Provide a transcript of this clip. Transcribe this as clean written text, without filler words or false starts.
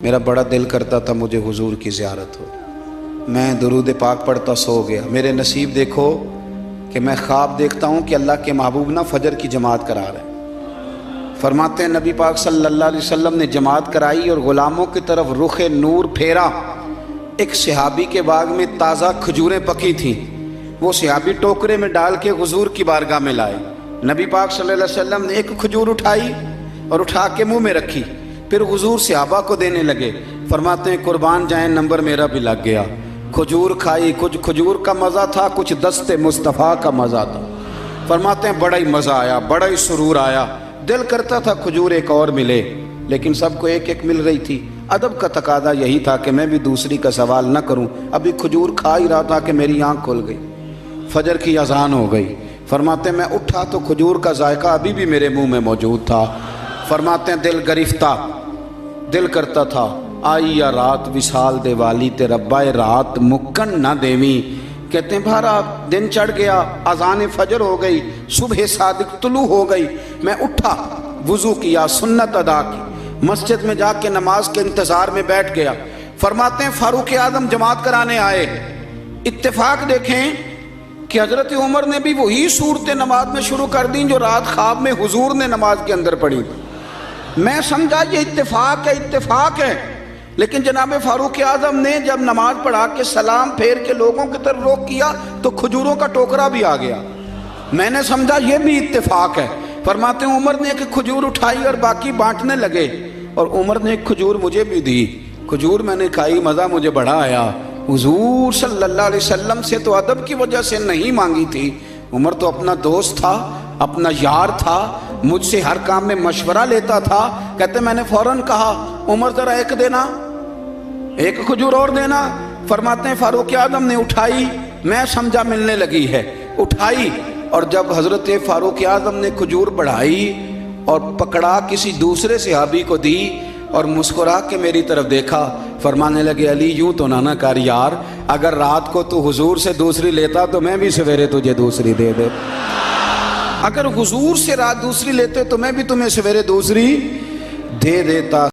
میرا بڑا دل کرتا تھا مجھے حضور کی زیارت ہو، میں درود پاک پڑھتا سو گیا۔ میرے نصیب دیکھو کہ میں خواب دیکھتا ہوں کہ اللہ کے محبوب نا فجر کی جماعت کرا رہے ہیں۔ فرماتے ہیں نبی پاک صلی اللہ علیہ وسلم نے جماعت کرائی اور غلاموں کی طرف رخ نور پھیرا۔ ایک صحابی کے باغ میں تازہ کھجوریں پکی تھیں، وہ صحابی ٹوکرے میں ڈال کے حضور کی بارگاہ میں لائے۔ نبی پاک صلی اللہ علیہ وسلم نے ایک کھجور اٹھائی اور اٹھا کے منہ میں رکھی، پھر حضور صحابہ کو دینے لگے۔ فرماتے ہیں قربان جائیں نمبر میرا بھی لگ گیا۔ کھجور کھائی، کچھ کھجور کا مزہ تھا، کچھ دست مصطفیٰ کا مزہ تھا۔ فرماتے ہیں بڑا ہی مزہ آیا، بڑا ہی سرور آیا، دل کرتا تھا کھجور ایک اور ملے، لیکن سب کو ایک ایک مل رہی تھی۔ ادب کا تقاضا یہی تھا کہ میں بھی دوسری کا سوال نہ کروں۔ ابھی کھجور کھا ہی رہا تھا کہ میری آنکھ کھل گئی، فجر کی اذان ہو گئی۔ فرماتے ہیں میں اٹھا تو کھجور کا ذائقہ ابھی بھی میرے منہ میں موجود تھا۔ فرماتے ہیں دل گرفتہ، دل کرتا تھا آئی یا رات وصال دے والی تے ربا رات مکن نہ دیویں۔ کہتے ہیں بھارا دن چڑھ گیا، اذان فجر ہو گئی، صبح صادق طلوع ہو گئی۔ میں اٹھا، وضو کیا، سنت ادا کی، مسجد میں جا کے نماز کے انتظار میں بیٹھ گیا۔ فرماتے ہیں فاروق اعظم جماعت کرانے آئے۔ اتفاق دیکھیں کہ حضرت عمر نے بھی وہی صورتیں نماز میں شروع کر دیں جو رات خواب میں حضور نے نماز کے اندر پڑھی۔ میں سمجھا یہ اتفاق ہے، اتفاق ہے، لیکن جناب فاروق اعظم نے جب نماز پڑھا کے سلام پھیر کے لوگوں کی طرف رخ کیا تو کھجوروں کا ٹوکرا بھی آ گیا۔ میں نے سمجھا یہ بھی اتفاق ہے۔ فرماتے ہیں عمر نے ایک کھجور اٹھائی اور باقی بانٹنے لگے، اور عمر نے ایک کھجور مجھے بھی دی۔ کھجور میں نے کھائی، مزہ مجھے بڑا آیا۔ حضور صلی اللہ علیہ وسلم سے تو ادب کی وجہ سے نہیں مانگی تھی، عمر تو اپنا دوست تھا، اپنا یار تھا، مجھ سے ہر کام میں مشورہ لیتا تھا۔ کہتے میں نے فوراً کہا عمر ذرا ایک دینا، ایک کھجور اور دینا۔ فرماتے ہیں فاروق اعظم نے اٹھائی، میں سمجھا ملنے لگی ہے، اٹھائی، اور جب حضرت فاروق اعظم نے کھجور بڑھائی اور پکڑا کسی دوسرے صحابی کو دی اور مسکرا کے میری طرف دیکھا، فرمانے لگے علی یوں تو نہ کر یار، اگر رات کو تو حضور سے دوسری لیتا تو میں بھی سویرے تجھے دوسری دے دے، اگر حضور سے رات دوسری لیتے تو میں بھی تمہیں سویرے دوسری دے دیتا۔